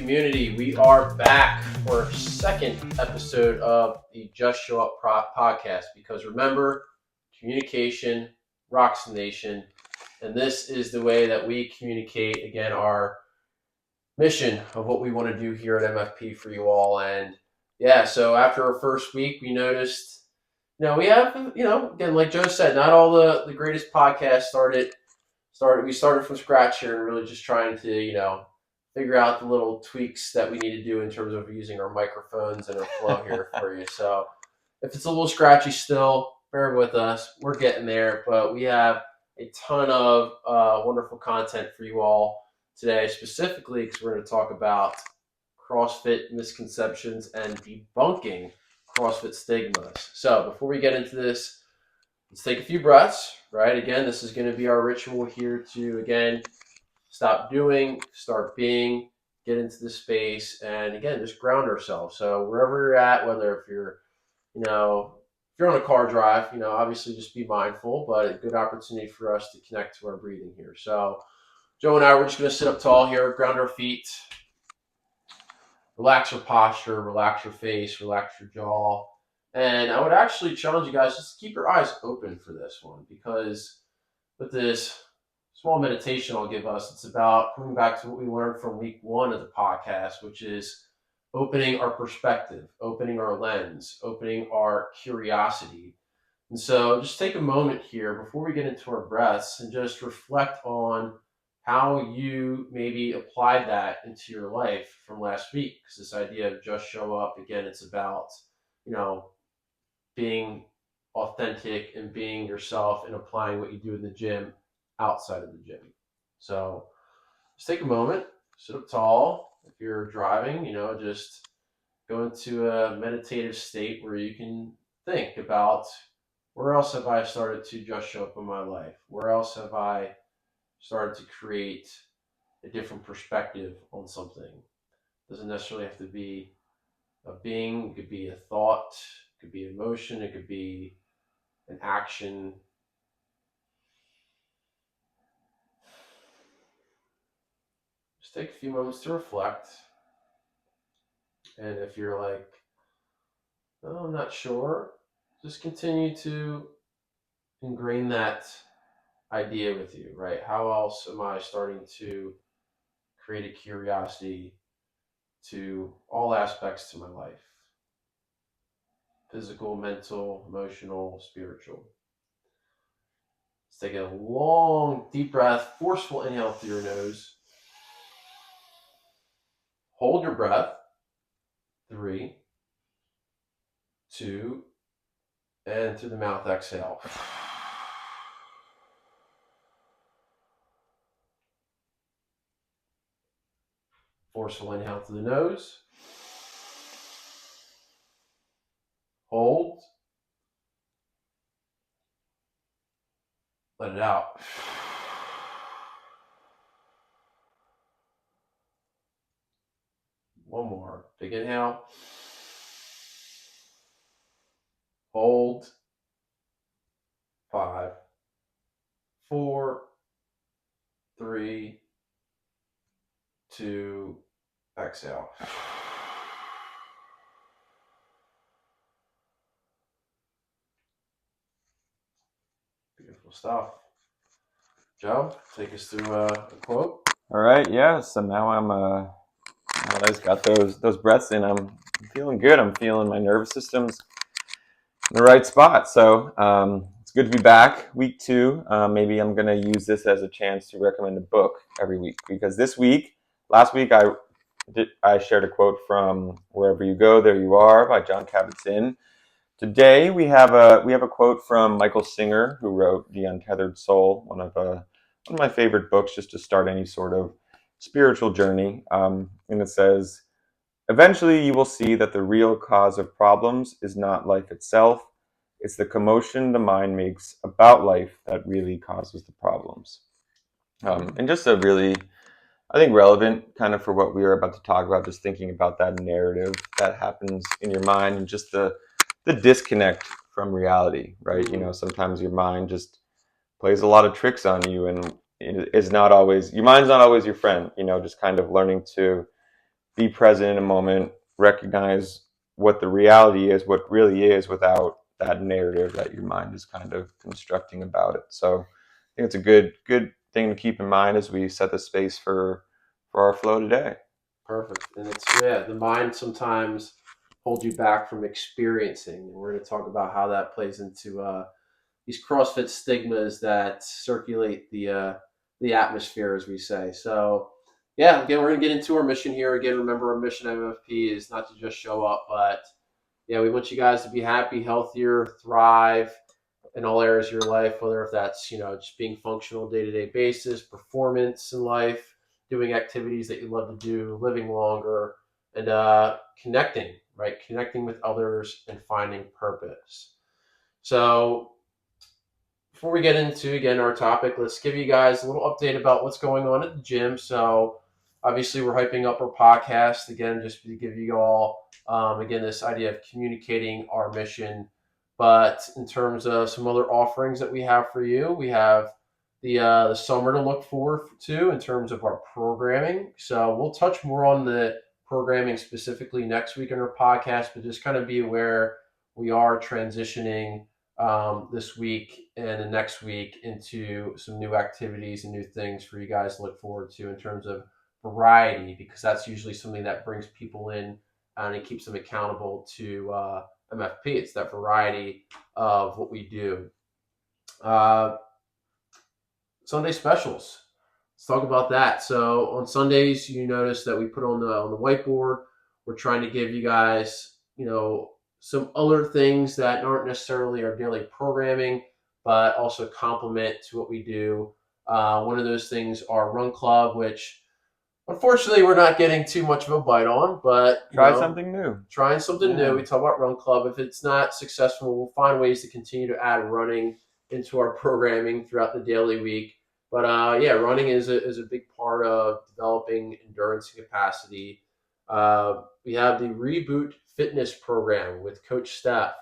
community, we are back for our second episode of the Just Show Up podcast, because remember, communication rocks the nation, and this is the way that we communicate, again, our mission of what we want to do here at MFP for you all. And yeah, so after our first week, we noticed, we have, again, like Joe said, not all the greatest podcasts we started from scratch here and really just trying to, figure out the little tweaks that we need to do in terms of using our microphones and our flow here for you. So if it's a little scratchy still, bear with us. We're getting there, but we have a ton of wonderful content for you all today, specifically because we're going to talk about CrossFit misconceptions and debunking CrossFit stigmas. So before we get into this, let's take a few breaths, right? Again, this is going to be our ritual here to, again, stop doing, start being, get into the space, and again, just ground ourselves. So wherever you're at, whether if you're on a car drive, obviously just be mindful, but a good opportunity for us to connect to our breathing here. So Joe and I, we're just going to sit up tall here, ground our feet, relax your posture, relax your face, relax your jaw. And I would actually challenge you guys just to keep your eyes open for this one, because with this small meditation I'll give us, it's about coming back to what we learned from week 1 of the podcast, which is opening our perspective, opening our lens, opening our curiosity. And so just take a moment here before we get into our breaths and just reflect on how you maybe applied that into your life from last week. Because this idea of just show up, again, it's about, being authentic and being yourself and applying what you do in the gym outside of the gym. So just take a moment, sit up tall. If you're driving, just go into a meditative state where you can think about, where else have I started to just show up in my life? Where else have I started to create a different perspective on something? It doesn't necessarily have to be a being. It could be a thought, it could be emotion, it could be an action. Just take a few moments to reflect. And if you're like, oh, I'm not sure, just continue to ingrain that idea with you, right? How else am I starting to create a curiosity to all aspects to my life? Physical, mental, emotional, spiritual. Let's take a long, deep breath, forceful inhale through your nose. Hold your breath. 3, 2, and through the mouth, exhale. Forceful inhale through the nose. Hold. Let it out. One more. Big inhale. Hold. 5, 4, 3, 2, exhale. Beautiful stuff. Joe, take us through a quote. All right, yeah. So now now that I just got those breaths in, I'm feeling good. I'm feeling my nervous system's in the right spot. So it's good to be back. Week 2. Maybe I'm gonna use this as a chance to recommend a book every week, because last week I shared a quote from Wherever You Go, There You Are by John Kabat-Zinn. Today we have a quote from Michael Singer, who wrote The Untethered Soul, one of my favorite books just to start any sort of spiritual journey. And it says, "Eventually you will see that the real cause of problems is not life itself. It's the commotion the mind makes about life that really causes the problems." And just a really, I think, relevant kind of for what we are about to talk about, just thinking about that narrative that happens in your mind and just the disconnect from reality, right? Sometimes your mind just plays a lot of tricks on you, and your mind's not always your friend. Just kind of learning to be present in a moment, recognize what the reality is, what really is, without that narrative that your mind is kind of constructing about it. So I think it's a good thing to keep in mind as we set the space for our flow today. Perfect. And it's, yeah, the mind sometimes holds you back from experiencing. And we're going to talk about how that plays into these CrossFit stigmas that circulate the atmosphere, as we say. So, yeah, again, we're going to get into our mission here. Again, remember, our mission at MFP is not to just show up, but yeah, we want you guys to be happy, healthier, thrive in all areas of your life, whether if that's, just being functional day-to-day basis, performance in life, doing activities that you love to do, living longer, and connecting, right? Connecting with others and finding purpose. So before we get into, again, our topic, let's give you guys a little update about what's going on at the gym. So obviously we're hyping up our podcast, again, just to give you all, again, this idea of communicating our mission. But in terms of some other offerings that we have for you, we have the summer to look forward to in terms of our programming. So we'll touch more on the programming specifically next week in our podcast, but just kind of be aware we are transitioning this week and the next week into some new activities and new things for you guys to look forward to in terms of variety, because that's usually something that brings people in and it keeps them accountable to MFP. It's that variety of what we do. Uh, Sunday specials. Let's talk about that. So on Sundays, you notice that we put on the whiteboard. We're trying to give you guys, some other things that aren't necessarily our daily programming, but also complement to what we do. One of those things are Run Club, which unfortunately we're not getting too much of a bite on, but Try something new. trying something new. We talk about Run Club. If it's not successful, we'll find ways to continue to add running into our programming throughout the daily week. But yeah, running is a big part of developing endurance and capacity. We have the Reboot Fitness program with Coach Steph,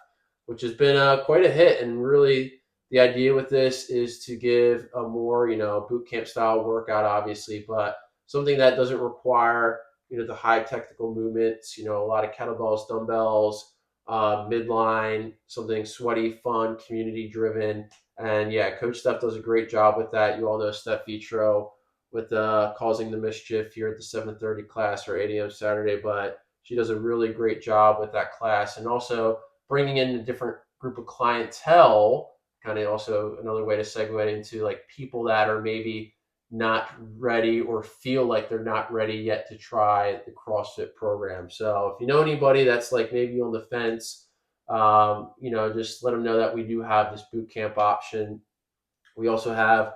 which has been quite a hit. And really, the idea with this is to give a more, boot camp style workout, obviously, but something that doesn't require, the high technical movements, a lot of kettlebells, dumbbells, midline, something sweaty, fun, community driven. And yeah, Coach Steph does a great job with that. You all know Steph Vitro with Causing the Mischief here at the 7:30 class or 8 a.m. Saturday, but she does a really great job with that class and also bringing in a different group of clientele. Kind of also another way to segue into like people that are maybe not ready or feel like they're not ready yet to try the CrossFit program. So if you know anybody that's like maybe on the fence, just let them know that we do have this boot camp option. We also have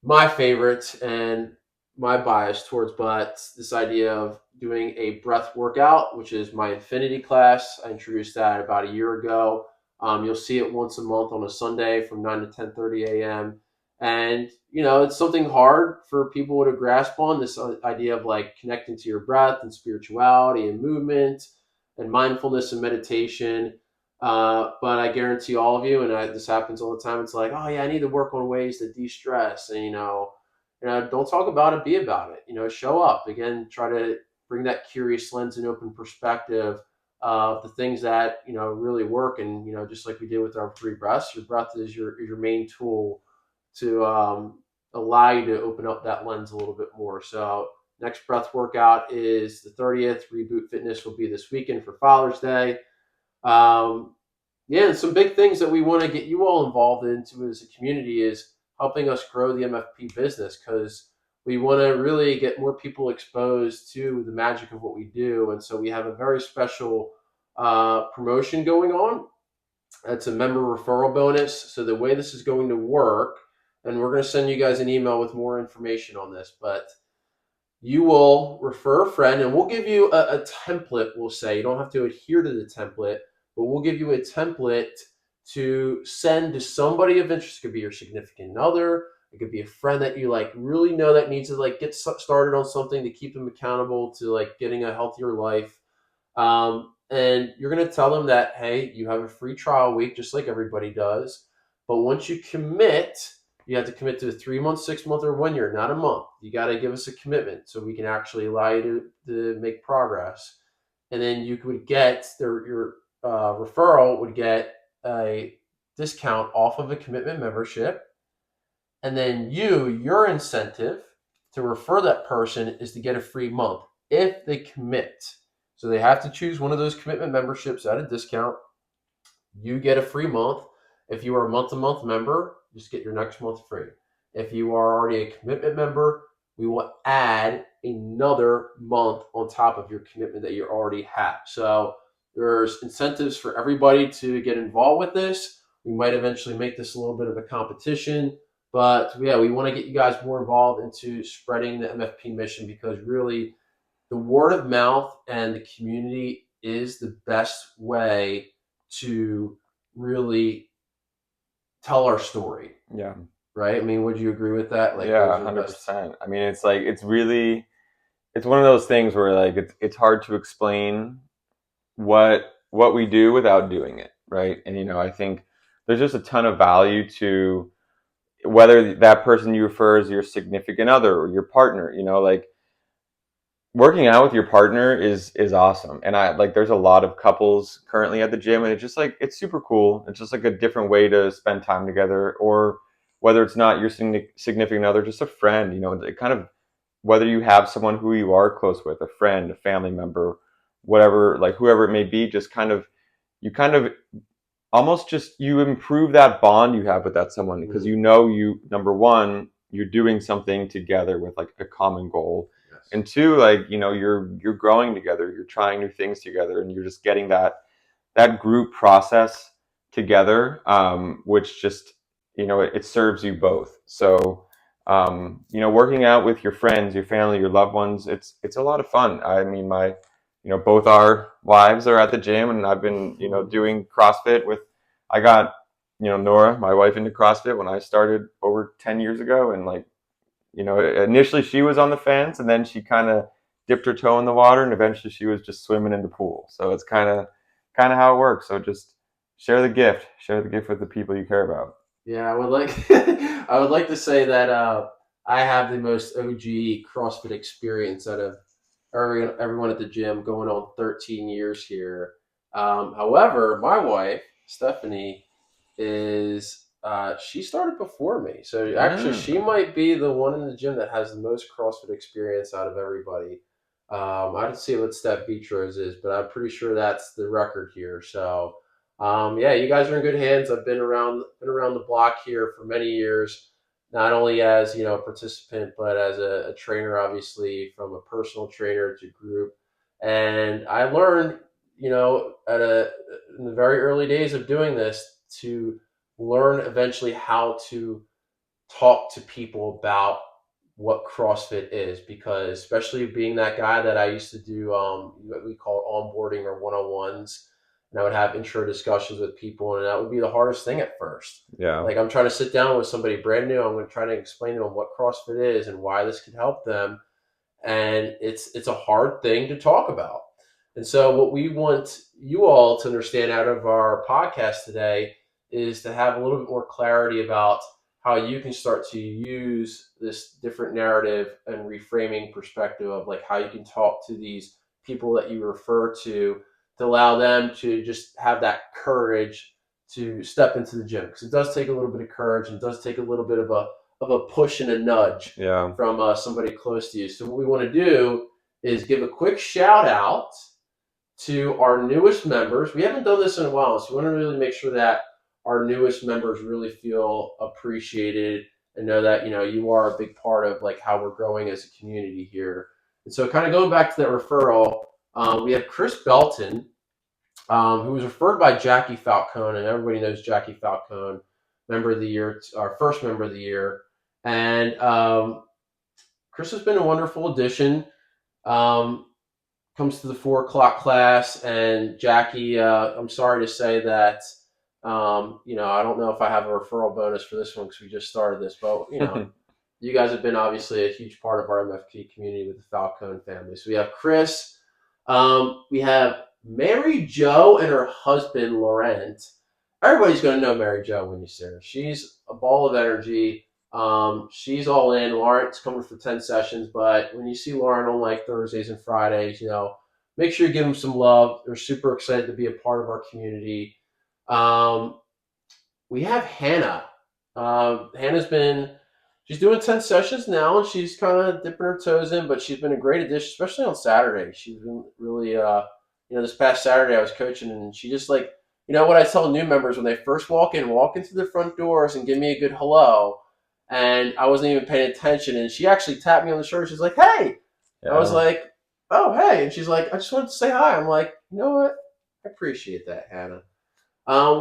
my favorite and my bias towards butts, this idea of doing a breath workout, which is my Infinity class. I introduced that about a year ago. You'll see it once a month on a Sunday from 9 to 10:30 a.m. And, it's something hard for people to grasp on, this idea of like connecting to your breath and spirituality and movement and mindfulness and meditation. But I guarantee all of you, and this happens all the time, it's like, oh yeah, I need to work on ways to de-stress. And, don't talk about it, be about it. Show up. Again, try to bring that curious lens and open perspective of the things that, really work. And, just like we did with our 3 breaths, your breath is your main tool to allow you to open up that lens a little bit more. So next breath workout is the 30th. Reboot Fitness will be this weekend for Father's Day. Yeah, and some big things that we want to get you all involved into as a community is helping us grow the MFP business, because we want to really get more people exposed to the magic of what we do. And so we have a very special promotion going on. It's a member referral bonus. So the way this is going to work, and we're going to send you guys an email with more information on this, but you will refer a friend and we'll give you a template. We'll say you don't have to adhere to the template, but we'll give you a template to send to somebody of interest. It could be your significant other. It could be a friend that you like really know that needs to like get started on something to keep them accountable to like getting a healthier life. And you're going to tell them that, hey, you have a free trial week, just like everybody does. But once you commit, You have to commit to a 3 month, 6 month, or 1 year, not a month. You got to give us a commitment so we can actually allow you to make progress. And then you would get your referral would get a discount off of a commitment membership. And then your incentive to refer that person is to get a free month if they commit. So they have to choose one of those commitment memberships at a discount. You get a free month. If you are a month-to-month member, just get your next month free. If you are already a commitment member, we will add another month on top of your commitment that you already have. So there's incentives for everybody to get involved with this. We might eventually make this a little bit of a competition, but yeah, we want to get you guys more involved into spreading the MFP mission, because really the word of mouth and the community is the best way to really tell our story, Yeah. right? I mean, would you agree with that? Like, Yeah, those are the hundred best. percent. I mean, it's like it's one of those things where like it's hard to explain what we do without doing it, right? And I think there's just a ton of value to whether that person you refer is your significant other or your partner. Like working out with your partner is awesome. And I like there's a lot of couples currently at the gym, and it's just like it's super cool. It's just like a different way to spend time together, or whether it's not your significant other, just a friend. It kind of, whether you have someone who you are close with, a friend, a family member, whatever, like whoever it may be, just you kind of almost just you improve that bond you have with that someone, because you number one, you're doing something together with like a common goal, Yes. and two, like you're growing together, you're trying new things together, and you're just getting that group process together, which just it serves you both. So working out with your friends, your family, your loved ones, it's a lot of fun. I mean, my both our wives are at the gym, and I've been doing CrossFit with. I got Nora, my wife, into CrossFit when I started over 10 years ago, and like initially she was on the fence, and then she kind of dipped her toe in the water, and eventually she was just swimming in the pool. So it's kind of how it works. So just share the gift with the people you care about. Yeah, I would like I would like to say that I have the most OG CrossFit experience out of everyone at the gym, going on 13 years here. However, my wife Stephanie is she started before me, so actually Mm. she might be the one in the gym that has the most CrossFit experience out of everybody. I didn't see what Steph Vitros is, but I'm pretty sure that's the record here. So yeah, you guys are in good hands. I've been around the block here for many years, not only as a participant, but as a trainer, obviously from a personal trainer to group. And I learned, in the very early days of doing this, to learn eventually how to talk to people about what CrossFit is, because especially being that guy that I used to do what we call onboarding or one-on-ones, and I would have intro discussions with people, and that would be the hardest thing at first. Yeah. Like, I'm trying to sit down with somebody brand new, I'm going to try to explain to them what CrossFit is and why this can help them, and it's a hard thing to talk about. And so what we want you all to understand out of our podcast today is to have a little bit more clarity about how you can start to use this different narrative and reframing perspective of like how you can talk to these people that you refer to allow them to just have that courage to step into the gym, because it does take a little bit of courage, and it does take a little bit of a push and a nudge Yeah. from somebody close to you. So what we want to do is give a quick shout out to our newest members. We haven't done this in a while, so we want to really make sure that our newest members really feel appreciated and know that you are a big part of like how we're growing as a community here. And so, kind of going back to that referral, we have Chris Belton, who was referred by Jackie Falcone, and everybody knows Jackie Falcone, member of the year, our first member of the year, and Chris has been a wonderful addition. Um, Comes to the 4 o'clock class, and Jackie, I'm sorry to say that, I don't know if I have a referral bonus for this one because we just started this, but you guys have been obviously a huge part of our MFP community with the Falcone family. So we have Chris, we have Mary Jo and her husband Laurent. Everybody's going to know Mary Jo when you see her. She's a ball of energy. She's all in. Lauren's coming for 10 sessions, but when you see Lauren on like Thursdays and Fridays, make sure you give them some love. They're super excited to be a part of our community. Um, we have Hannah. Hannah's been she's doing 10 sessions now, and she's kind of dipping her toes in, but she's been a great addition, especially on Saturday. She's been really this past Saturday I was coaching, and she just like what I tell new members when they first walk into the front doors and give me a good hello. And I wasn't even paying attention, and she actually tapped me on the shoulder. She's like, "Hey." I was Yeah. like, "Oh, hey." And she's like, "I just wanted to say hi." I'm like, "You know what? I appreciate that, Hannah."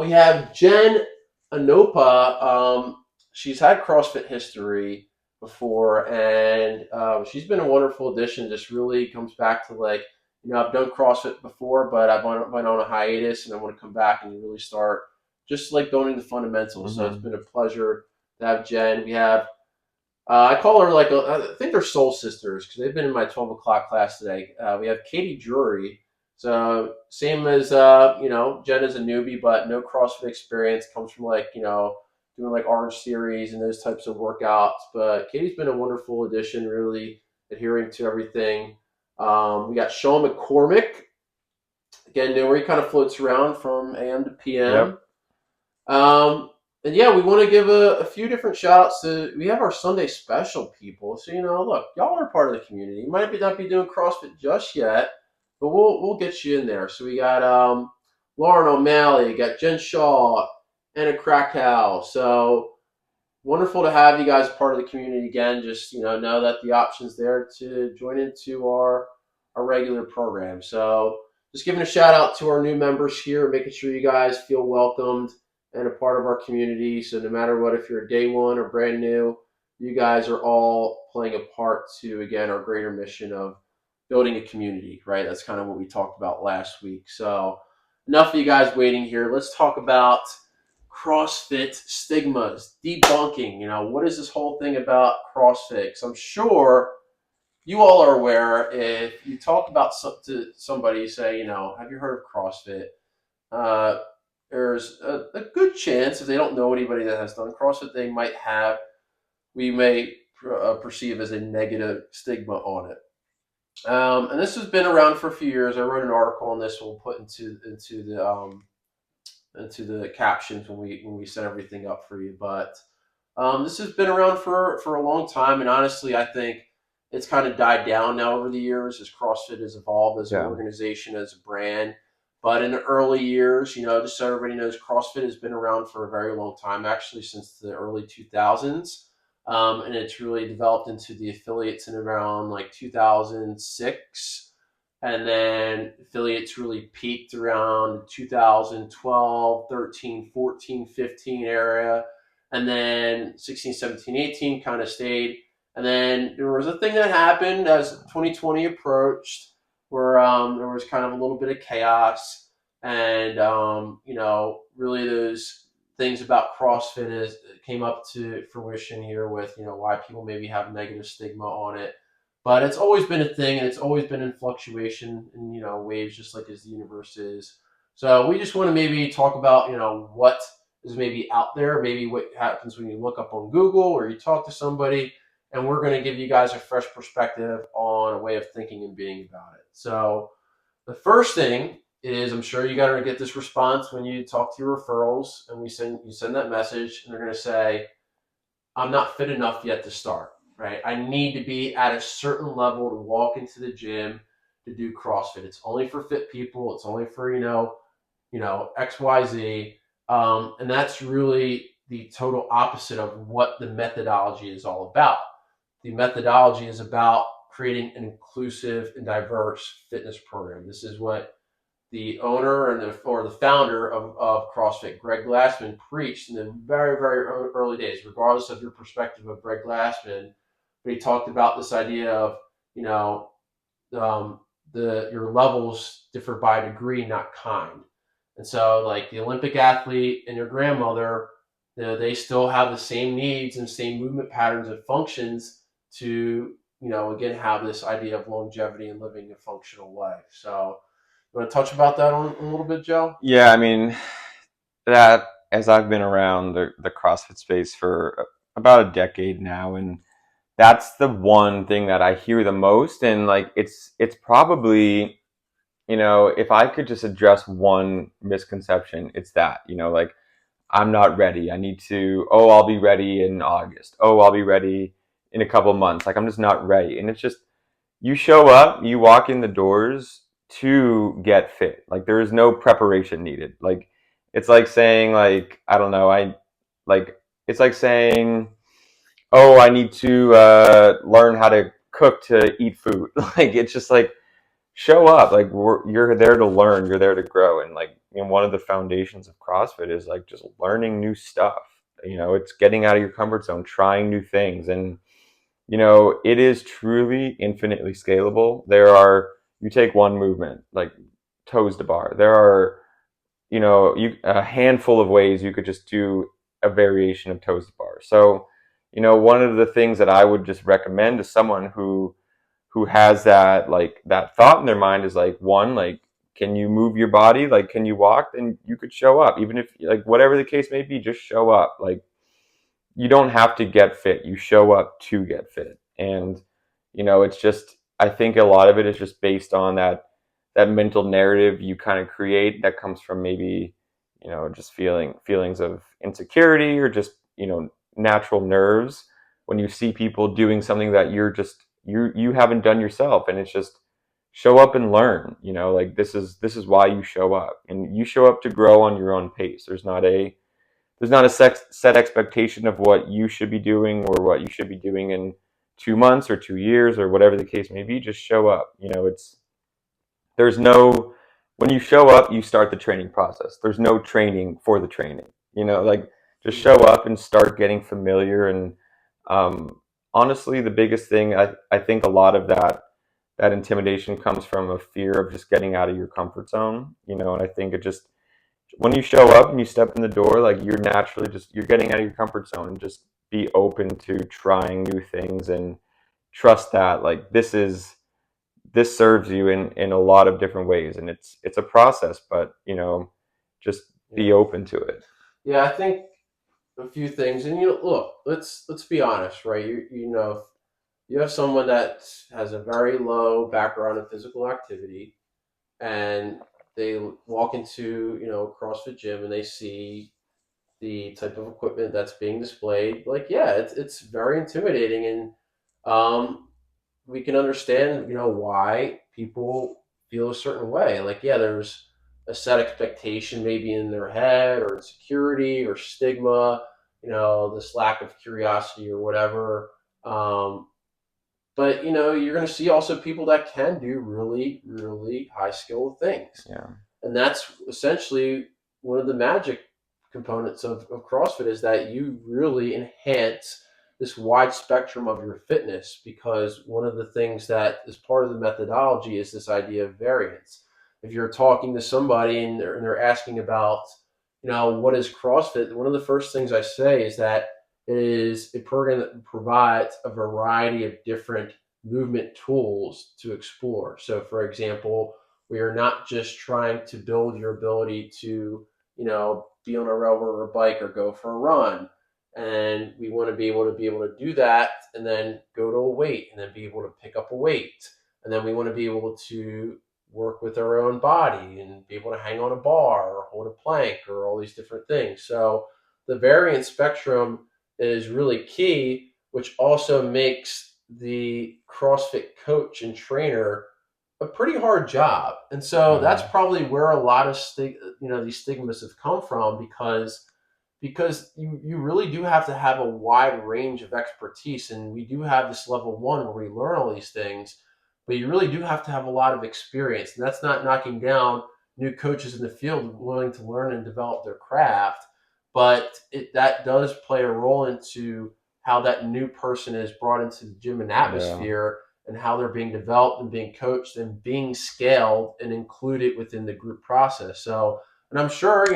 We have Jen Anopa. She's had CrossFit history before, and she's been a wonderful addition. Just really comes back to like, I've done CrossFit before, but I've went on a hiatus, and I want to come back and really start just like building the fundamentals. So it's Mm-hmm. been a pleasure to have Jen. We have I call her like I think they're soul sisters because they've been in my 12 o'clock class today. We have Katie Drury. So same as Jen is a newbie, but no CrossFit experience. Comes from like doing like Orange Series and those types of workouts. But Katie's been a wonderful addition, really adhering to everything. We got Sean McCormick again, where he kind of floats around from AM to PM. Yep. Um, and yeah, we want to give a few different shout outs to. We have our Sunday special people. So look, y'all are part of the community. You might not be doing CrossFit just yet, but we'll get you in there. So we got Lauren O'Malley, got Jen Shaw, Anna Krakow. So wonderful to have you guys part of the community again. Just know that the option's there to join into our regular program. So just giving a shout out to our new members here, making sure you guys feel welcomed and a part of our community. So no matter what, if you're a day one or brand new, you guys are all playing a part to again our greater mission of building a community. Right, that's kind of what we talked about last week. So enough of you guys waiting here. Let's talk about CrossFit stigmas, debunking. What is this whole thing about CrossFit? Because I'm sure you all are aware if you talk about to somebody, say, have you heard of CrossFit? Uh, there's a good chance if they don't know anybody that has done CrossFit, we may perceive as a negative stigma on it. And this has been around for a few years. I wrote an article on this. We'll put into the captions when we set everything up for you. But this has been around for a long time, and honestly, I think it's kind of died down now over the years as CrossFit has evolved as an Yeah. organization, as a brand. But in the early years, just so everybody knows, CrossFit has been around for a very long time, actually since the early 2000s. And it's really developed into the affiliates in around like 2006, and then affiliates really peaked around 2012, 13, 14, 15 area, and then 16, 17, 18 kind of stayed. And then there was a thing that happened as 2020 approached where there was kind of a little bit of chaos, and really those things about CrossFit came up to fruition here with why people maybe have negative stigma on it. But it's always been a thing, and it's always been in fluctuation and waves, just like as the universe is. So we just want to maybe talk about what is maybe out there, maybe what happens when you look up on Google or you talk to somebody, and we're going to give you guys a fresh perspective on a way of thinking and being about it. So the first thing is, I'm sure you got to get this response when you talk to your referrals, and you send that message, and they're going to say, I'm not fit enough yet to start, right? I need to be at a certain level to walk into the gym to do CrossFit. It's only for fit people. It's only for, XYZ. And that's really the total opposite of what the methodology is all about. The methodology is about creating an inclusive and diverse fitness program. This is what the owner or the founder of CrossFit, Greg Glassman, preached in the very, very early days, regardless of your perspective of Greg Glassman. But he talked about this idea of, you know, um, your levels differ by degree, not kind. And so, like the Olympic athlete and your grandmother, they still have the same needs and same movement patterns and functions to, again, have this idea of longevity and living a functional life. So, you want to touch about that on a little bit, Joe? Yeah, I mean, that as I've been around the CrossFit space for about a decade now, and that's the one thing that I hear the most. And like it's probably, if I could just address one misconception, it's that, like I'm not ready. I need to, oh, I'll be ready in August. Oh, I'll be ready in a couple months. Like I'm just not ready. And it's just, you show up, you walk in the doors to get fit. Like there is no preparation needed. Like it's like saying, like, I don't know, like it's like saying, oh, I need to learn how to cook to eat food. Like it's just like, show up. Like you're there to learn, you're there to grow. And like, one of the foundations of CrossFit is like just learning new stuff. It's getting out of your comfort zone, trying new things. And it is truly infinitely scalable. You take one movement, like toes to bar. There are, a handful of ways you could just do a variation of toes to bar. So, one of the things that I would just recommend to someone who has that thought in their mind is like, one, like, can you move your body? Like, can you walk? Then you could show up. Even if, like, whatever the case may be, just show up. Like, you don't have to get fit. You show up to get fit. And, it's just, I think a lot of it is just based on that mental narrative you kind of create that comes from maybe, just feelings of insecurity, or just, natural nerves when you see people doing something that you haven't done yourself. And it's just, show up and learn. Like, this is why you show up, and you show up to grow on your own pace. There's not a set expectation of what you should be doing, or what you should be doing in 2 months or 2 years, or whatever the case may be. Just show up. There's no, when you show up, you start the training process. There's no training for the training. Like, just show up and start getting familiar. And honestly, the biggest thing, I think a lot of that intimidation comes from a fear of just getting out of your comfort zone. And I think it just, when you show up and you step in the door, like, you're naturally just, you're getting out of your comfort zone. And just be open to trying new things, and trust that, like, this serves you in a lot of different ways. And it's a process, but just Yeah. be open to it. Yeah, I think a few things, and look, let's be honest, right? If you have someone that has a very low background in physical activity, and they walk into a CrossFit gym and they see the type of equipment that's being displayed, like, yeah, it's very intimidating. And we can understand why people feel a certain way. Like, yeah, there's a set expectation maybe in their head, or insecurity, or stigma, this lack of curiosity or whatever. But you're going to see also people that can do really, really high skilled things, Yeah. and that's essentially one of the magic components of CrossFit, is that you really enhance this wide spectrum of your fitness, because one of the things that is part of the methodology is this idea of variance. If you're talking to somebody and they're asking about, what is CrossFit, one of the first things I say is that it is a program that provides a variety of different movement tools to explore. So, for example, we are not just trying to build your ability to, be on a rower or a bike or go for a run. And we want to be able to do that, and then go to a weight, and then be able to pick up a weight. And then we want to be able to work with our own body and be able to hang on a bar or hold a plank or all these different things. So the variance spectrum is really key, which also makes the CrossFit coach and trainer a pretty hard job. And so that's Mhm. probably where a lot of these stigmas have come from, because you really do have to have a wide range of expertise, and we do have this level one where we learn all these things, but you really do have to have a lot of experience. And that's not knocking down new coaches in the field willing to learn and develop their craft, but that does play a role into how that new person is brought into the gym and Yeah. atmosphere, and how they're being developed and being coached and being scaled and included within the group process. So, and I'm sure,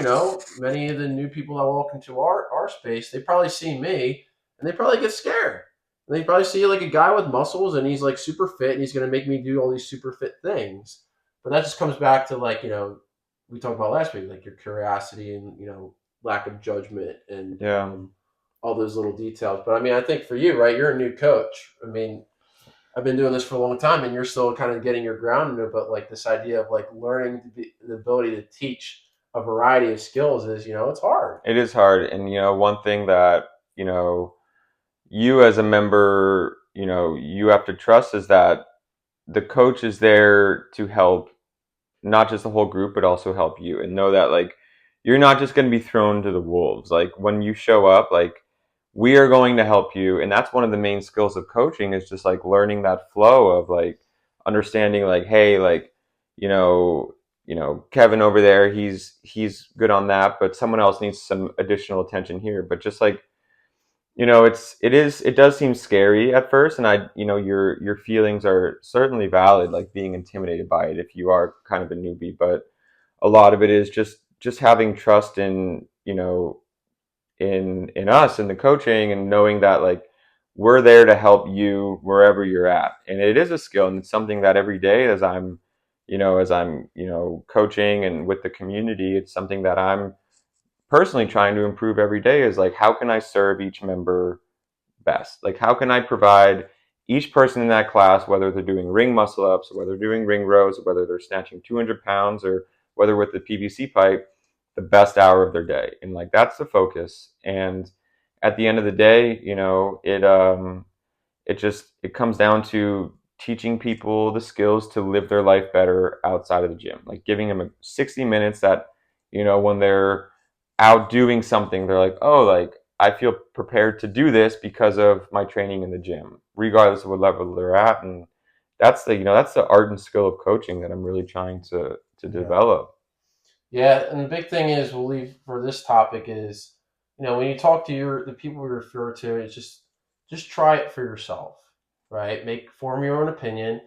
many of the new people that walk into our space, they probably see me and they probably get scared. And they probably see like a guy with muscles and he's like super fit and he's going to make me do all these super fit things. But that just comes back to, like, we talked about last week, like your curiosity and, lack of judgment, and Yeah. all those little details. But I mean, I think for you, right, you're a new coach. I mean, I've been doing this for a long time, and you're still kind of getting your ground in it. But like this idea of like learning the ability to teach a variety of skills is, it's hard. It is hard. And, one thing that, you know, you as a member, you have to trust is that the coach is there to help not just the whole group, but also help you, and know that like you're not just going to be thrown to the wolves. Like when you show up, like we are going to help you. And that's one of the main skills of coaching, is just like learning that flow of like understanding like, hey, like, you know, Kevin over there, he's good on that, but someone else needs some additional attention here. But just like, it does seem scary at first, and your feelings are certainly valid, like being intimidated by it if you are kind of a newbie. But a lot of it is just having trust in, in us and the coaching, and knowing that like we're there to help you wherever you're at. And it is a skill, and it's something that every day as I'm coaching and with the community, it's something that I'm personally trying to improve every day, is like, how can I serve each member best? Like, how can I provide each person in that class, whether they're doing ring muscle ups, or whether they're doing ring rows, or whether they're snatching 200 pounds, or whether with the PVC pipe, the best hour of their day? And like, that's the focus. And at the end of the day, it comes down to teaching people the skills to live their life better outside of the gym, like giving them 60 minutes that, when they're out doing something, they're like, oh, like I feel prepared to do this because of my training in the gym, regardless of what level they're at. And that's the art and skill of coaching that I'm really trying to Yeah. develop. Yeah, and the big thing is we'll leave for this topic is, when you talk to the people we refer to, it's just try it for yourself, right? Form your own opinion.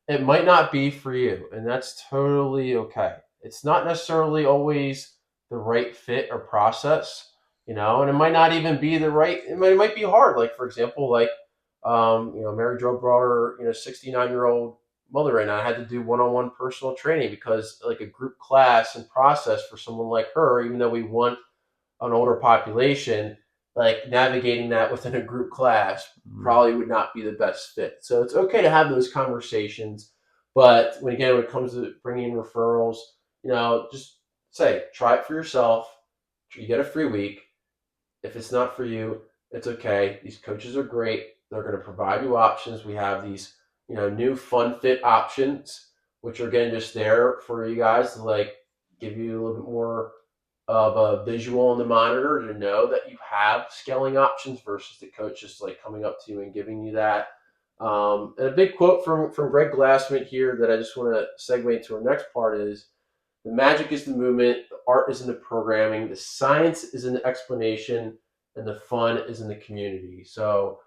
It might not be for you, and that's totally okay. It's not necessarily always the right fit or process, and it might not even be the right. It might be hard. Like for example, like Mary Jo brought her 69-year-old mother in. I had to do one-on-one personal training because like a group class and process for someone like her, even though we want an older population, like navigating that within a group class Mm. probably would not be the best fit. So it's okay to have those conversations, but when it comes to bringing in referrals, just say try it for yourself. You get a free week. If it's not for you, it's okay. These coaches are great. They're going to provide you options. We have these, new fun fit options, which are again just there for you guys to like give you a little bit more of a visual on the monitor to know that you have scaling options versus the coach just like coming up to you and giving you that. And a big quote from Greg Glassman here that I just want to segue into our next part is the magic is the movement, the art is in the programming, the science is in the explanation, and the fun is in the community. So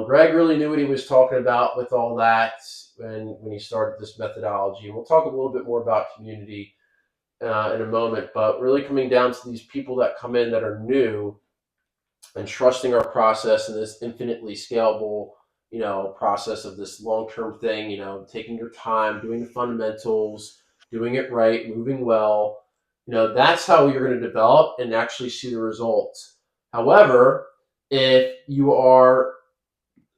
Greg really knew what he was talking about with all that when he started this methodology. And we'll talk a little bit more about community in a moment, but really coming down to these people that come in that are new and trusting our process and this infinitely scalable, process of this long-term thing, taking your time, doing the fundamentals, doing it right, moving well, that's how you're going to develop and actually see the results. However, if you are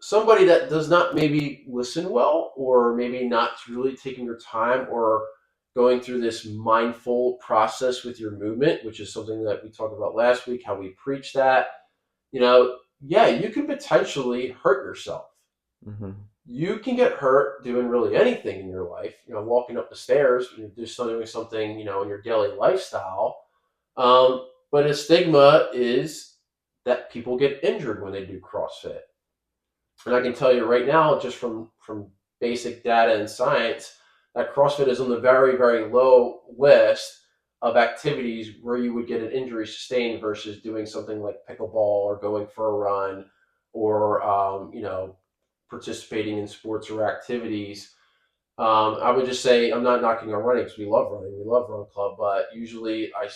somebody that does not maybe listen well, or maybe not really taking your time or going through this mindful process with your movement, which is something that we talked about last week, how we preach that, yeah, you can potentially hurt yourself. Mm-hmm. You can get hurt doing really anything in your life, walking up the stairs, just doing something, in your daily lifestyle. But a stigma is that people get injured when they do CrossFit. And I can tell you right now, just from basic data and science, that CrossFit is on the very, very low list of activities where you would get an injury sustained versus doing something like pickleball or going for a run or participating in sports or activities. I would just say I'm not knocking on running because we love running, we love Run Club, but usually I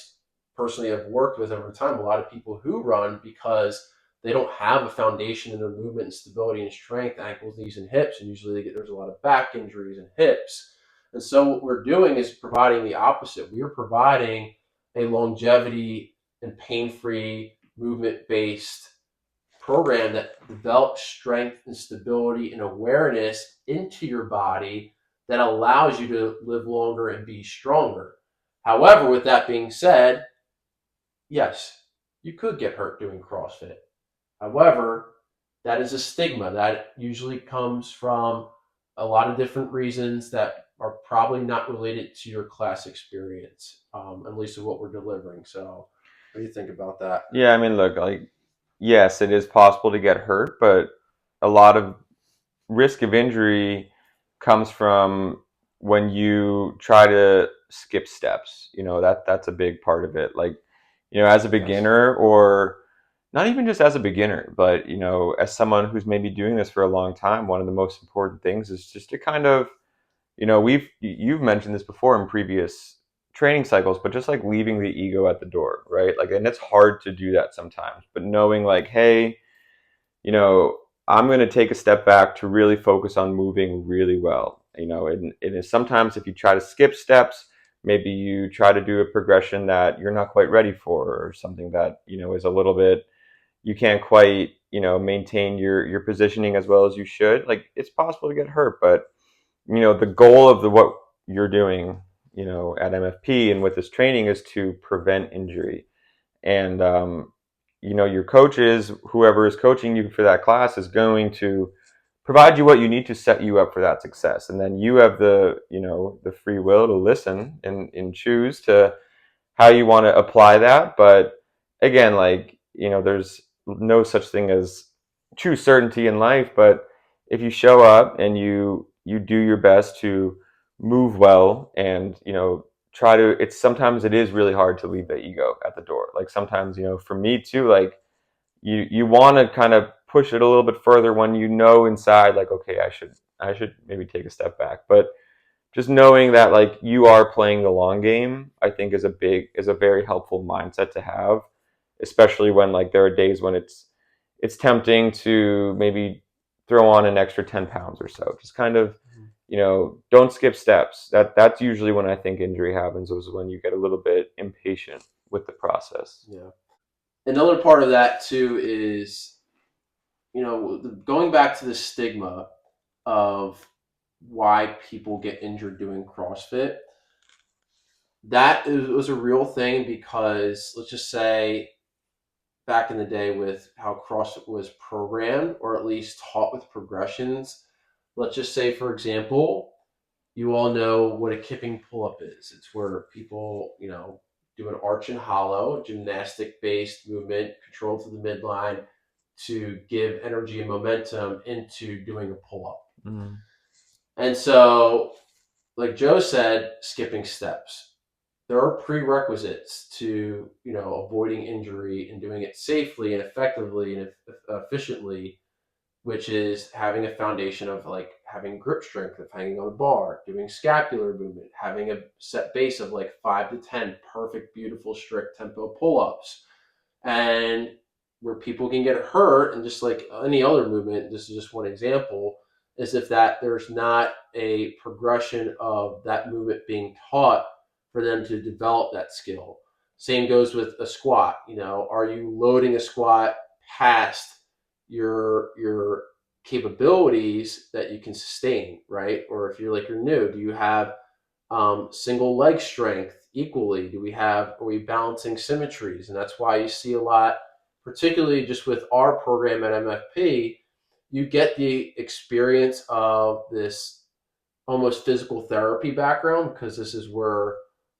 personally have worked with over time a lot of people who run because they don't have a foundation in their movement and stability and strength, ankles, knees, and hips, and usually there's a lot of back injuries and hips. And so what we're doing is providing the opposite. We are providing a longevity and pain-free, movement-based program that develops strength and stability and awareness into your body that allows you to live longer and be stronger. However, with that being said, yes, you could get hurt doing CrossFit. However, that is a stigma that usually comes from a lot of different reasons that are probably not related to your class experience, at least of what we're delivering. So, what do you think about that? Yeah, I mean, look, like, yes, it is possible to get hurt, but a lot of risk of injury comes from when you try to skip steps. That's a big part of it. Like, as a Yes. beginner, or not even just as a beginner, but as someone who's maybe doing this for a long time, one of the most important things is just to kind of, you've mentioned this before in previous training cycles, but just like leaving the ego at the door, right? Like, and it's hard to do that sometimes, but knowing like, hey, you know, I'm going to take a step back to really focus on moving really well. And it is sometimes if you try to skip steps, maybe you try to do a progression that you're not quite ready for, or something that, is a little bit, you can't quite, maintain your positioning as well as you should. Like, it's possible to get hurt, but, the goal of what you're doing, at MFP and with this training is to prevent injury. And your coaches, whoever is coaching you for that class, is going to provide you what you need to set you up for that success. And then you have the free will to listen and choose to how you want to apply that. But again, like, there's no such thing as true certainty in life. But if you show up and you do your best to move well, and try to, it's sometimes it is really hard to leave the ego at the door. Like, sometimes, for me too, like, you want to kind of push it a little bit further when inside, like, okay, I should maybe take a step back. But just knowing that, like, you are playing the long game, I think is a very helpful mindset to have, especially when, like, there are days when it's tempting to maybe throw on an extra 10 pounds or so. Just kind of, don't skip steps. That's usually when I think injury happens, is when you get a little bit impatient with the process. Yeah. Another part of that too is, going back to the stigma of why people get injured doing CrossFit. Was a real thing because, let's just say, back in the day with how CrossFit was programmed, or at least taught with progressions. Let's just say, for example, you all know what a kipping pull-up is. It's where people, do an arch and hollow, gymnastic-based movement controlled to the midline to give energy and momentum into doing a pull-up. Mm. And so, like Joe said, skipping steps. There are prerequisites to, avoiding injury and doing it safely and effectively and efficiently, which is having a foundation of, like, having grip strength of hanging on a bar, doing scapular movement, having a set base of like 5 to 10 perfect, beautiful, strict tempo pull-ups. And where people can get hurt, and just like any other movement, this is just one example, is if that there's not a progression of that movement being taught for them to develop that skill. Same goes with a squat. Are you loading a squat past your capabilities that you can sustain, right? Or if you're new, do you have single leg strength equally? Are we balancing symmetries? And that's why you see a lot, particularly just with our program at MFP, you get the experience of this almost physical therapy background, because this is where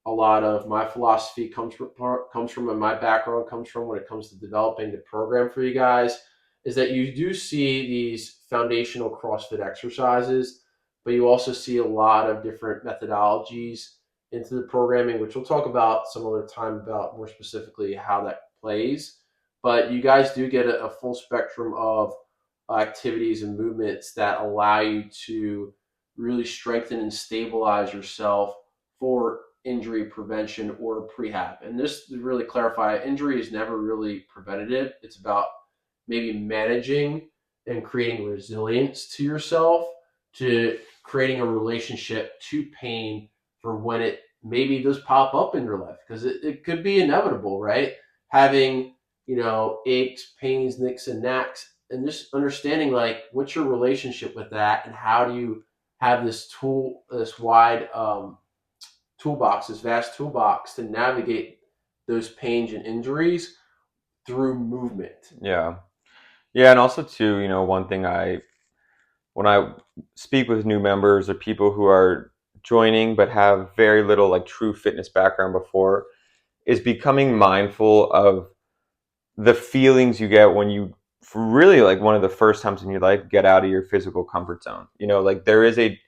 a lot of my philosophy comes from, and my background comes from when it comes to developing the program for you guys, is that you do see these foundational CrossFit exercises, but you also see a lot of different methodologies into the programming, which we'll talk about some other time about more specifically how that plays. But you guys do get a full spectrum of activities and movements that allow you to really strengthen and stabilize yourself for injury prevention or prehab. And just to really clarify, injury is never really preventative. It's about maybe managing and creating resilience to yourself, to creating a relationship to pain for when it maybe does pop up in your life, because it could be inevitable, right? Having aches, pains, nicks, and knacks, and just understanding like what's your relationship with that, and how do you have this wide toolbox, this vast toolbox to navigate those pains and injuries through movement. Yeah. Yeah, and also too, one thing when I speak with new members or people who are joining but have very little like true fitness background before, is becoming mindful of the feelings you get when you really like one of the first times in your life get out of your physical comfort zone. Like there is a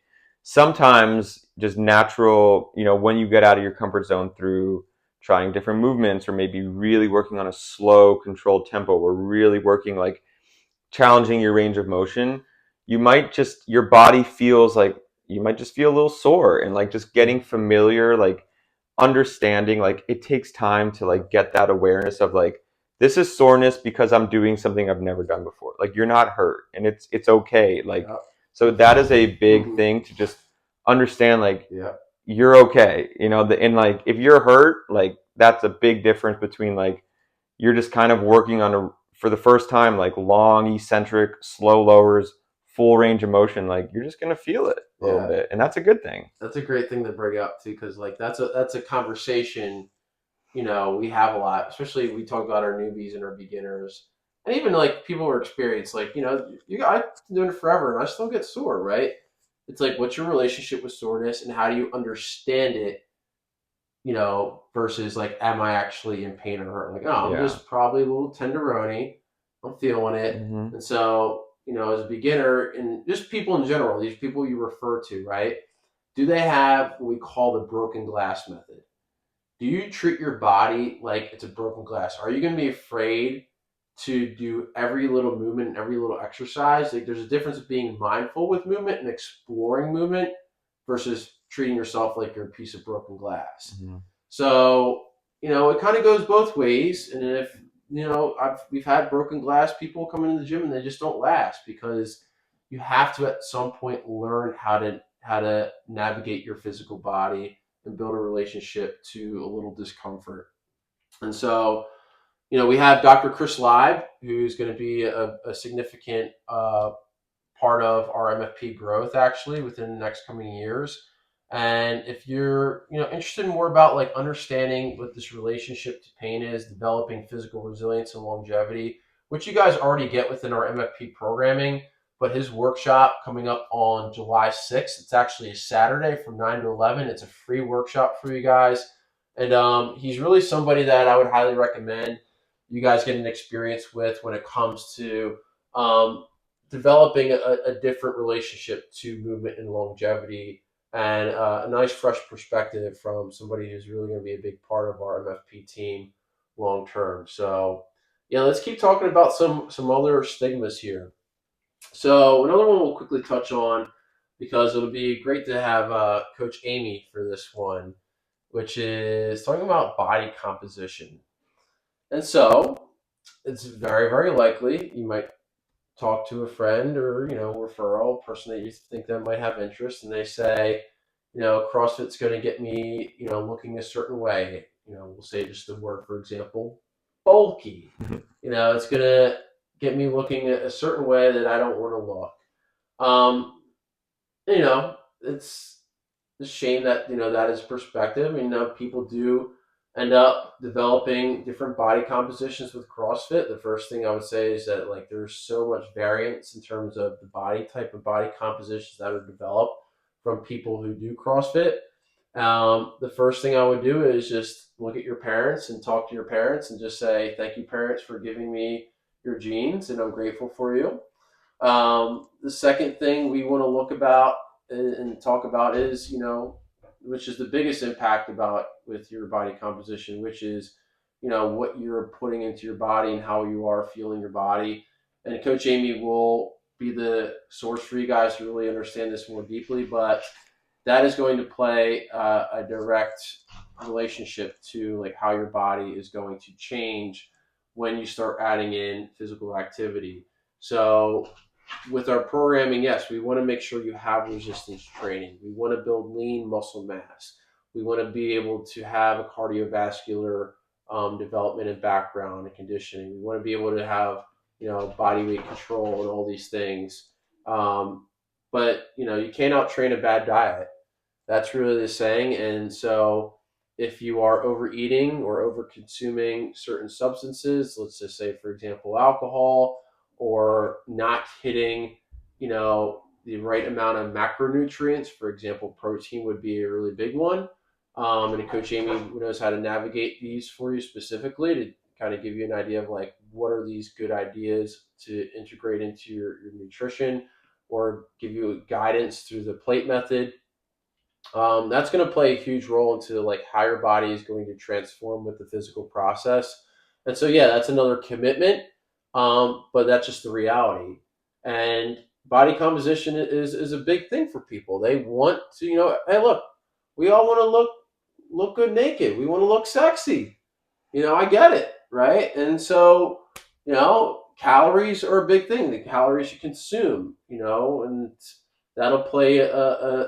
sometimes just natural, when you get out of your comfort zone through trying different movements or maybe really working on a slow controlled tempo or really working like challenging your range of motion, your body feels like you might just feel a little sore, and like just getting familiar, like understanding, like it takes time to like get that awareness of like this is soreness because I'm doing something I've never done before. Like you're not hurt and it's okay. Like Yeah. so that is a big Mm-hmm. thing to just understand, like Yeah. you're okay. And like if you're hurt, like that's a big difference between like you're just kind of working on for the first time, like long eccentric, slow lowers, full range of motion. Like you're just gonna feel it a little Yeah. bit, and that's a good thing. That's a great thing to bring up too, because like that's a conversation we have a lot, especially we talk about our newbies and our beginners, and even like people who are experienced. Like I've been doing it forever, and I still get sore, right? It's like, what's your relationship with soreness, and how do you understand it? Versus like, am I actually in pain or hurt? Like, oh, I'm Yeah. just probably a little tenderoni. I'm feeling it, Hmm. and so as a beginner, and just people in general, these people you refer to, right? Do they have what we call the broken glass method? Do you treat your body like it's a broken glass? Are you going to be afraid to do every little movement and every little exercise? Like, there's a difference of being mindful with movement and exploring movement versus treating yourself like you're a piece of broken glass. Hmm. So, it kind of goes both ways. And if, we've had broken glass people come into the gym and they just don't last, because you have to at some point learn how to navigate your physical body and build a relationship to a little discomfort. And so, we have Dr. Chris Lieb, who's going to be a significant part of our MFP growth actually within the next coming years. And if you're interested in more about like understanding what this relationship to pain is, developing physical resilience and longevity, which you guys already get within our MFP programming, but his workshop coming up on July 6th, it's actually a Saturday from 9 to 11. It's a free workshop for you guys. And he's really somebody that I would highly recommend you guys get an experience with when it comes to um, developing a different relationship to movement and longevity, and a nice fresh perspective from somebody who's really going to be a big part of our MFP team long term. So yeah, let's keep talking about some other stigmas here. So another one we'll quickly touch on, because it'll be great to have Coach Amy for this one, which is talking about body composition. And so it's very, very likely you might talk to a friend or referral person that you think that might have interest, and they say, CrossFit's going to get me looking a certain way. We'll say just the word, for example, bulky. It's going to get me looking a certain way that I don't want to look. It's a shame that that is perspective. People do end up developing different body compositions with CrossFit. The first thing I would say is that like there's so much variance in terms of the body type of body compositions that are developed from people who do CrossFit. The first thing I would do is just look at your parents and talk to your parents and just say, thank you, parents, for giving me your genes, and I'm grateful for you. The second thing we want to look about and talk about is, which is the biggest impact about with your body composition, which is, what you're putting into your body and how you are feeling your body. And Coach Amy will be the source for you guys to really understand this more deeply, but that is going to play a direct relationship to like how your body is going to change when you start adding in physical activity. So with our programming, yes, we want to make sure you have resistance training. We want to build lean muscle mass. We want to be able to have a cardiovascular development and background and conditioning. We want to be able to have, body weight control and all these things. But you can't out train a bad diet. That's really the saying. And so, if you are overeating or over consuming certain substances, let's just say, for example, alcohol, or not hitting, the right amount of macronutrients, for example, protein would be a really big one. And Coach Amy knows how to navigate these for you specifically to kind of give you an idea of like what are these good ideas to integrate into your nutrition, or give you guidance through the plate method. That's going to play a huge role into like how your body is going to transform with the physical process. And so, yeah, that's another commitment. But that's just the reality. And body composition is a big thing for people. They want to, hey, look, we all want to look good naked. We want to look sexy. I get it, right? And so, calories are a big thing. The calories you consume, and that'll play a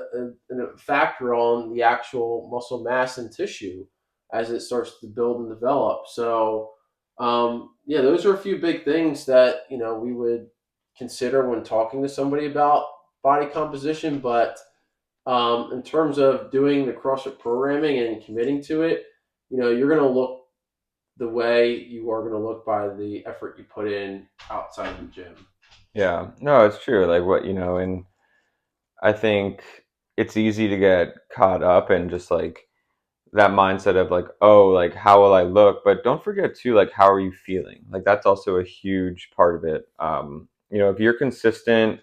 factor on the actual muscle mass and tissue as it starts to build and develop. So, yeah, those are a few big things that we would consider when talking to somebody about body composition. But in terms of doing the CrossFit programming and committing to it, you're going to look the way you are going to look by the effort you put in outside the gym. Yeah, no, it's true. Like what, and I think it's easy to get caught up in just like that mindset of like, oh, like how will I look? But don't forget too, like how are you feeling? Like that's also a huge part of it. If you're consistent,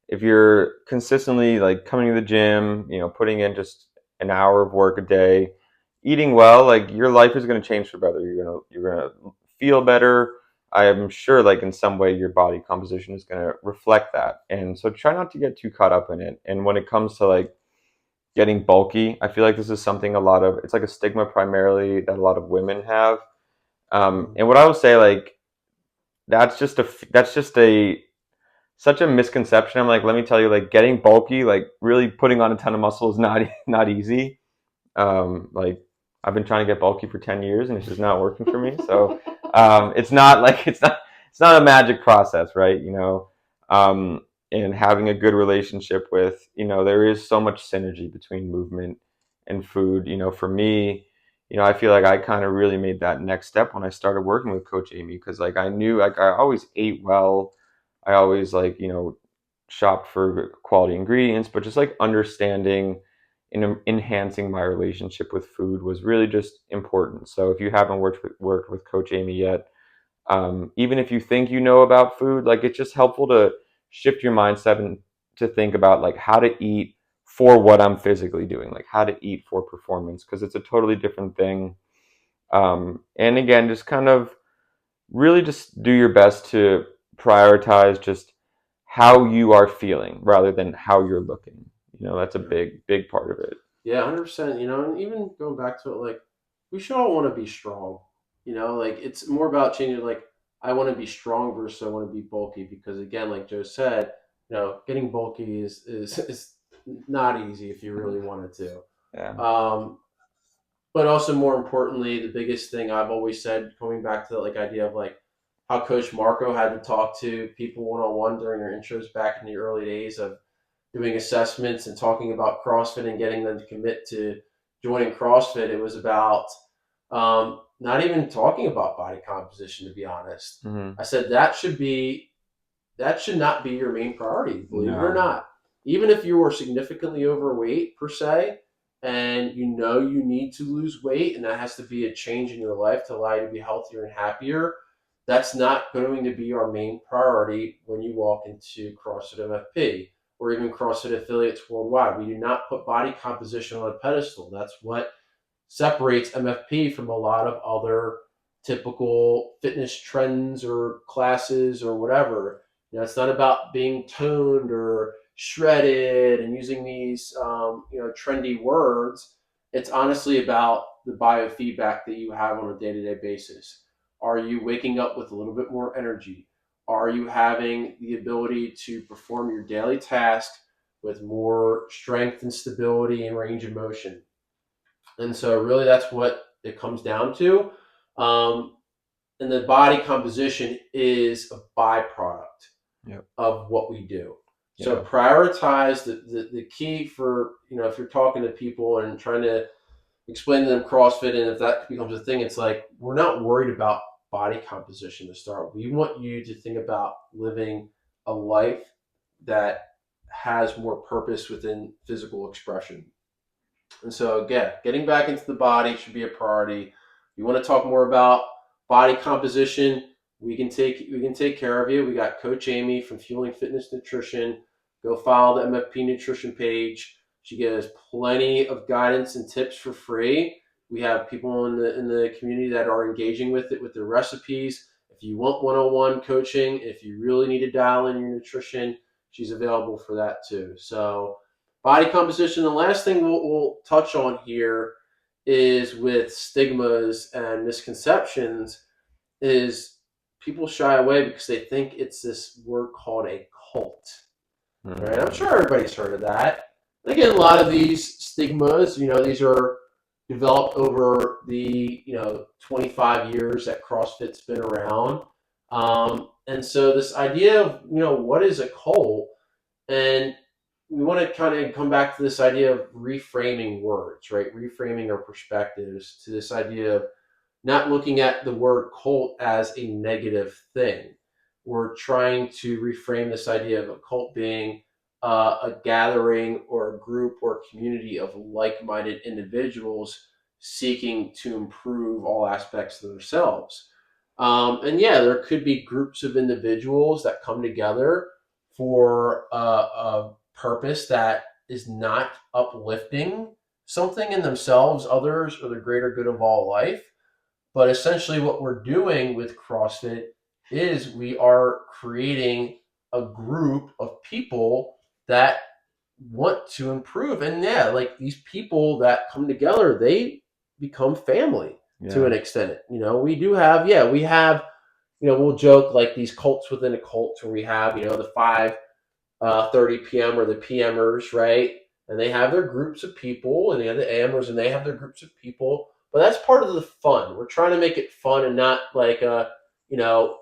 if you're consistently like coming to the gym, putting in just an hour of work a day, eating well, like your life is going to change for better. You're gonna feel better. I am sure, like in some way, your body composition is going to reflect that. And so, try not to get too caught up in it. And when it comes to like getting bulky, I feel like this is something it's like a stigma primarily that a lot of women have. And what I will say, like that's just a such a misconception. I'm like, let me tell you, like getting bulky, like really putting on a ton of muscle is not easy. Like I've been trying to get bulky for 10 years and it's just not working for me. So it's not like it's not a magic process, right? And having a good relationship with, there is so much synergy between movement and food. For me, I feel like I kind of really made that next step when I started working with Coach Amy because like I knew like I always ate well. I always like, shopped for quality ingredients, but just like understanding and enhancing my relationship with food was really just important. So if you haven't worked with Coach Amy yet, even if you think you know about food, like it's just helpful to shift your mindset and to think about like how to eat for what I'm physically doing, like how to eat for performance, because it's a totally different thing. And again, just kind of really just do your best to prioritize just how you are feeling rather than how you're looking. That's a big part of it. Yeah, 100%. And even going back to it, like we should all want to be strong. Like it's more about changing. Like I want to be strong versus I want to be bulky because again, like Joe said, getting bulky is not easy if you really wanted Yeah. to. But also more importantly, the biggest thing I've always said, coming back to the like idea of like how Coach Marco had to talk to people one on one during their intros back in the early days of doing assessments and talking about CrossFit and getting them to commit to joining CrossFit. It was about not even talking about body composition, to be honest. Mm-hmm. I said that should not be your main priority, believe it or No. not. Even if you are significantly overweight per se, and you need to lose weight, and that has to be a change in your life to allow you to be healthier and happier, that's not going to be our main priority when you walk into CrossFit MFP or even CrossFit affiliates worldwide. We do not put body composition on a pedestal. That's what separates MFP from a lot of other typical fitness trends or classes or whatever. It's not about being toned or shredded and using these trendy words. It's honestly about the biofeedback that you have on a day-to-day basis. Are you waking up with a little bit more energy? Are you having the ability to perform your daily task with more strength and stability and range of motion? And so, really, that's what it comes down to. Um, and the body composition is a byproduct Yep. of what we do. So Yeah. prioritize the key for, if you're talking to people and trying to explain to them CrossFit, and if that becomes a thing, it's like, we're not worried about body composition to start. We want you to think about living a life that has more purpose within physical expression. And so, again, getting back into the body should be a priority. You want to talk more about body composition? We can take care of you. We got Coach Amy from Fueling Fitness Nutrition. Go follow the MFP Nutrition page. She gives plenty of guidance and tips for free. We have people in the community that are engaging with it with their recipes. If you want one-on-one coaching, if you really need to dial in your nutrition, she's available for that too. So body composition. The last thing we'll touch on here is with stigmas and misconceptions is people shy away because they think it's this word called a cult. Right? I'm sure everybody's heard of that. And again, a lot of these stigmas, these are developed over the 25 years that CrossFit's been around. And so this idea of what is a cult, and we want to kind of come back to this idea of reframing words, right? Reframing our perspectives to this idea of not looking at the word cult as a negative thing. We're trying to reframe this idea of a cult being a gathering or a group or community of like-minded individuals seeking to improve all aspects of themselves. And yeah, there could be groups of individuals that come together for a purpose that is not uplifting something in themselves, others, or the greater good of all life. But essentially, what we're doing with CrossFit is we are creating a group of people that want to improve. And yeah, like these people that come together, they become family to an extent. We do have, yeah, we have, we'll joke like these cults within a cult where we have, the 5:30 p.m. or the PMers, right? And they have their groups of people, and they have the AMers, and they have their groups of people. But that's part of the fun. We're trying to make it fun and not like you know,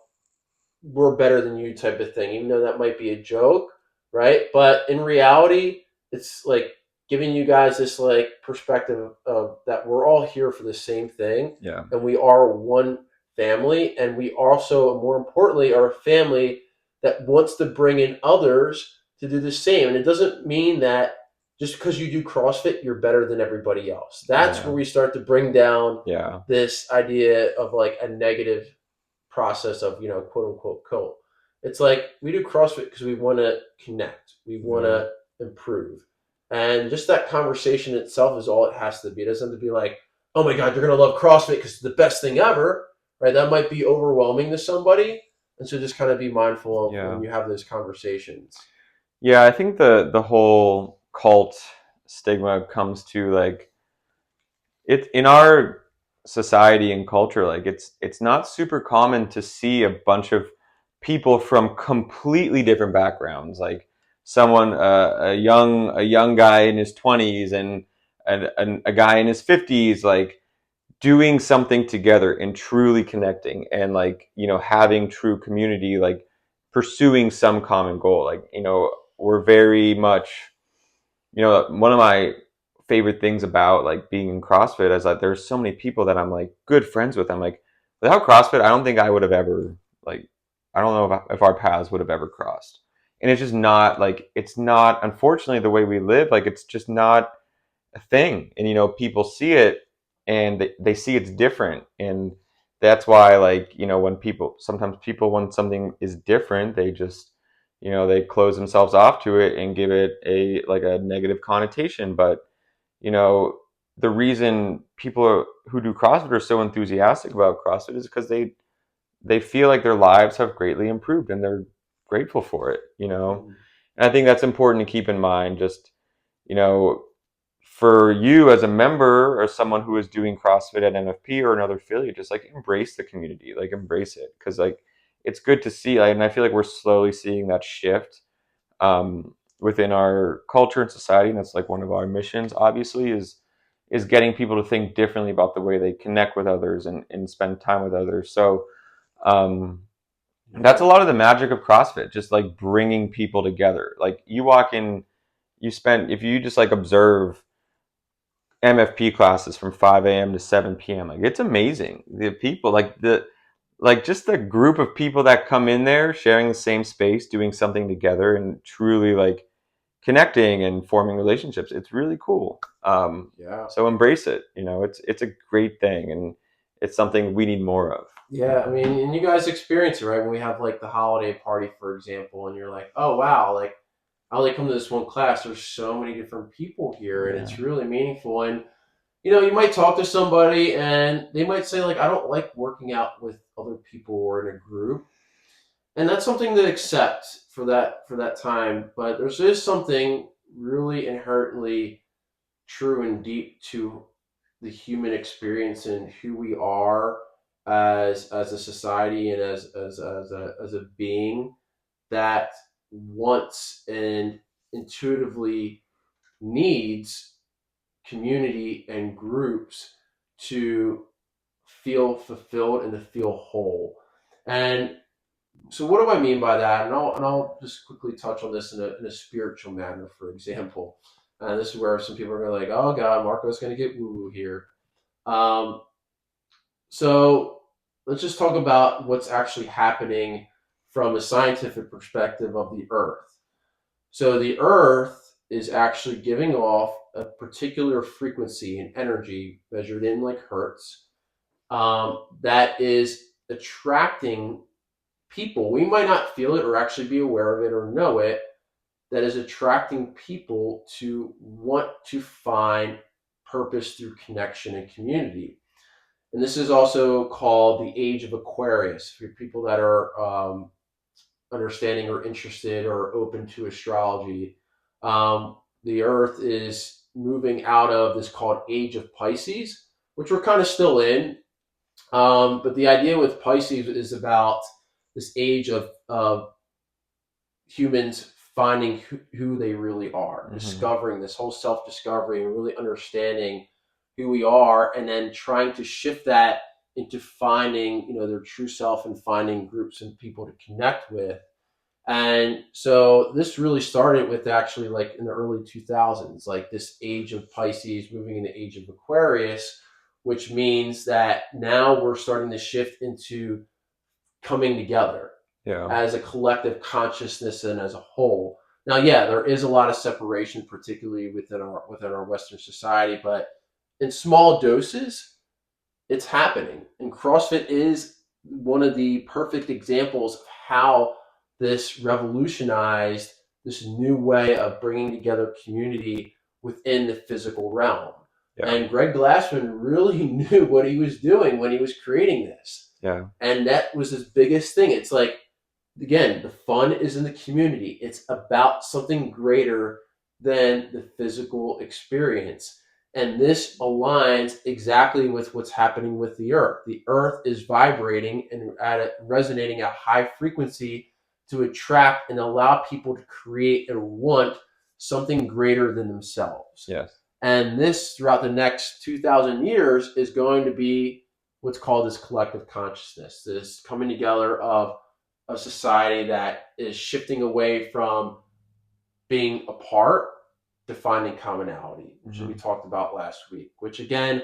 we're better than you type of thing, even though that might be a joke, right? But in reality, it's like giving you guys this like perspective of that we're all here for the same thing, Yeah. and we are one family, and we also, more importantly, are a family that wants to bring in others to do the same. And it doesn't mean that just because you do CrossFit, you're better than everybody else. That's where we start to bring down this idea of like a negative process of quote unquote cult. It's like we do CrossFit because we want to connect, we want to improve, and just that conversation itself is all it has to be. It doesn't have to be like, oh my god, you're gonna love CrossFit because it's the best thing ever, right? That might be overwhelming to somebody, and so just kind of be mindful of when you have those conversations. Yeah, I think the whole cult stigma comes to like it in our society and culture. Like it's not super common to see a bunch of people from completely different backgrounds. Like someone a young guy in his 20s and a guy in his 50s, like doing something together and truly connecting and like having true community, like pursuing some common goal. Like we're very much one of my favorite things about like being in CrossFit is that there's so many people that I'm like good friends with. I'm like, without CrossFit, I don't think I would have ever like, I don't know if our paths would have ever crossed. And it's just not like, it's not, unfortunately, the way we live. Like it's just not a thing. And people see it and they see it's different. And that's why, like, when sometimes people, when something is different, they just they close themselves off to it and give it a negative connotation. But the reason people who do CrossFit are so enthusiastic about CrossFit is because they feel like their lives have greatly improved and they're grateful for it. And I think that's important to keep in mind. Just you know for you as a member or someone who is doing CrossFit at NFP or another affiliate, just like embrace the community, like embrace it, because like it's good to see. And I feel like we're slowly seeing that shift within our culture and society, and that's like one of our missions. Obviously, is is getting people to think differently about the way they connect with others and spend time with others. So um, that's a lot of the magic of CrossFit, just like bringing people together. Like you walk in, if you just like observe MFP classes from 5 a.m. to 7 p.m. Like it's amazing. The people, like just the group of people that come in there sharing the same space, doing something together and truly like connecting and forming relationships. It's really cool. Yeah. So embrace it. It's a great thing, and it's something we need more of. Yeah, I mean, and you guys experience it, right? When we have like the holiday party, for example, and you're like, oh wow, like I only come to this one class. There's so many different people here, and it's Yeah. really meaningful. And you might talk to somebody, and they might say like, I don't like working out with other people or in a group, and that's something to accept for that time. But is something really inherently true and deep to the human experience and who we are as a society and as a being that wants and intuitively needs community and groups to feel fulfilled and to feel whole. And so, what do I mean by that? And I'll just quickly touch on this in a spiritual manner, for example. And this is where some people are going to like, oh God, Marco's going to get woo woo here. Um, so let's just talk about what's actually happening from a scientific perspective of the Earth. So the Earth is actually giving off a particular frequency and energy measured in like hertz that is attracting people. We might not feel it or actually be aware of it or know it. That is attracting people to want to find purpose through connection and community. And this is also called the Age of Aquarius for people that are understanding or interested or open to astrology. The Earth is moving out of this called Age of Pisces, which we're kind of still in. But the idea with Pisces is about this age of humans finding who they really are, Mm-hmm. discovering this whole self discovery and really understanding who we are, and then trying to shift that into finding their true self and finding groups and people to connect with. And so this really started with actually like in the early 2000s, like this age of Pisces moving into age of Aquarius, which means that now we're starting to shift into coming together as a collective consciousness and as a whole. Now, yeah, there is a lot of separation, particularly within our Western society, but in small doses, it's happening. And CrossFit is one of the perfect examples of how this revolutionized this new way of bringing together community within the physical realm. Yeah. And Greg Glassman really knew what he was doing when he was creating this. Yeah. And that was his biggest thing. It's like, again, the fun is in the community. It's about something greater than the physical experience. And this aligns exactly with what's happening with the Earth. The Earth is vibrating and resonating at high frequency to attract and allow people to create and want something greater than themselves. Yes. And this, throughout the next 2,000 years, is going to be what's called this collective consciousness, this coming together of a society that is shifting away from being apart to finding commonality, which we talked about last week. Which again,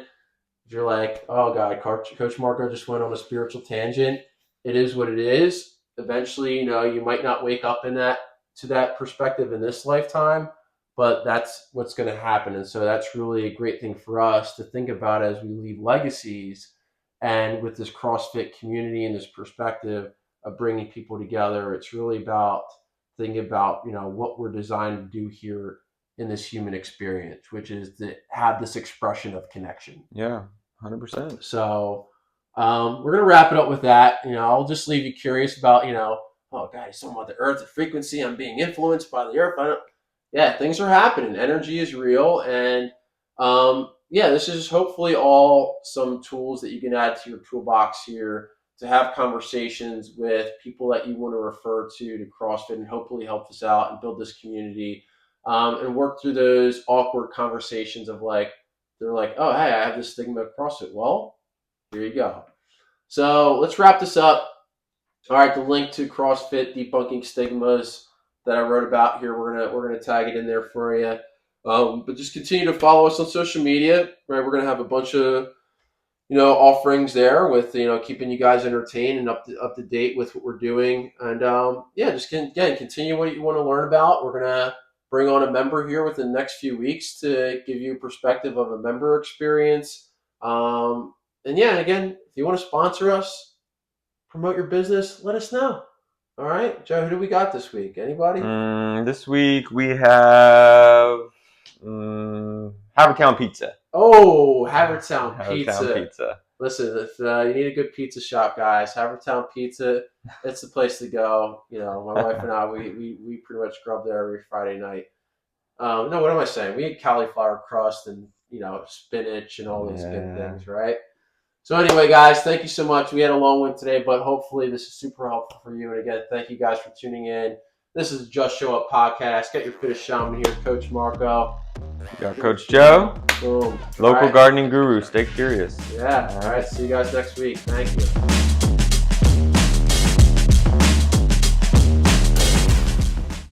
if you're like, oh God, Coach Marco just went on a spiritual tangent, it is what it is. Eventually, you might not wake up to that perspective in this lifetime, but that's what's going to happen. And so that's really a great thing for us to think about as we leave legacies. And with this CrossFit community and this perspective of bringing people together, it's really about thinking about what we're designed to do here in this human experience, which is to have this expression of connection. Yeah, 100%. So we're gonna wrap it up with that. I'll just leave you curious about oh God, he's talking about the Earth, the frequency. I'm being influenced by the Earth. Yeah, things are happening. Energy is real, and yeah, this is hopefully all some tools that you can add to your toolbox here to have conversations with people that you want to refer to CrossFit, and hopefully help us out and build this community, and work through those awkward conversations of like, they're like, oh, hey, I have this stigma of CrossFit. Well, here you go. So let's wrap this up. All right, the link to CrossFit Debunking Stigmas that I wrote about here, we're gonna tag it in there for you. But just continue to follow us on social media. Right, we're gonna have a bunch of offerings there with keeping you guys entertained and up to date with what we're doing. And just continue what you want to learn about. We're gonna bring on a member here within the next few weeks to give you a perspective of a member experience. And again, if you want to sponsor us, promote your business, let us know. All right, Joe, who do we got this week? Anybody? This week we have Havertown Pizza. Oh, Havertown Havertown Pizza. Listen, if you need a good pizza shop, guys, Havertown Pizza, it's the place to go. My wife and I, we pretty much grub there every Friday night. No, what am I saying? We eat cauliflower crust and spinach and all these good things, right? So anyway, guys, thank you so much. We had a long one today, but hopefully this is super helpful for you. And again, thank you guys for tuning in. This is Just Show Up Podcast. Get your fit as shaman here, Coach Marco. Got Coach Joe. Boom. Local gardening guru. Stay curious. Yeah. All right. See you guys next week. Thank you.